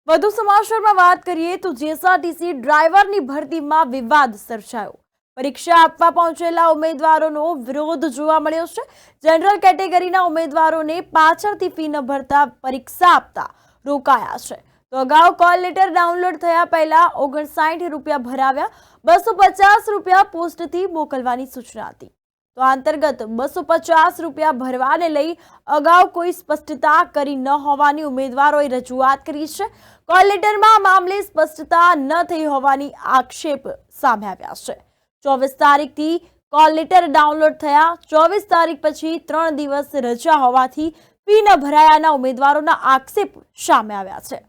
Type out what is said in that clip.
વધુ સમાચારમાં વાત કરીએ તો જીએસઆરટીસી ડ્રાઈવરની ભરતીમાં વિવાદ સર્જાયો। પરીક્ષા આપવા પહોંચેલા ઉમેદવારોનો વિરોધ જોવા મળ્યો છે। જનરલ કેટેગરીના ઉમેદવારોને પાછળથી ફી ન ભરતા પરીક્ષા આપતા રોકાયા છે। તો અગાઉ કોલ લેટર ડાઉનલોડ થયા પહેલા 59 રૂપિયા ભરાવ્યા, 250 રૂપિયા પોસ્ટથી મોકલવાની સૂચના હતી। તો આ અંતર્ગત 250 રૂપિયા ભરવાને લઈ અગાઉ કોઈ સ્પષ્ટતા કરી ન હોવાની ઉમેદવારોએ રજૂઆત કરી છે। કોલ લેટરમાં આ મામલે સ્પષ્ટતા ન થઈ હોવાની આક્ષેપ સામે આવ્યા છે। 24 તારીખથી કોલ લેટર ડાઉનલોડ થયા, 24 તારીખ પછી 3 દિવસ રજા હોવાથી ફી ન ભરાયાના ઉમેદવારોના આક્ષેપ સામે આવ્યા છે।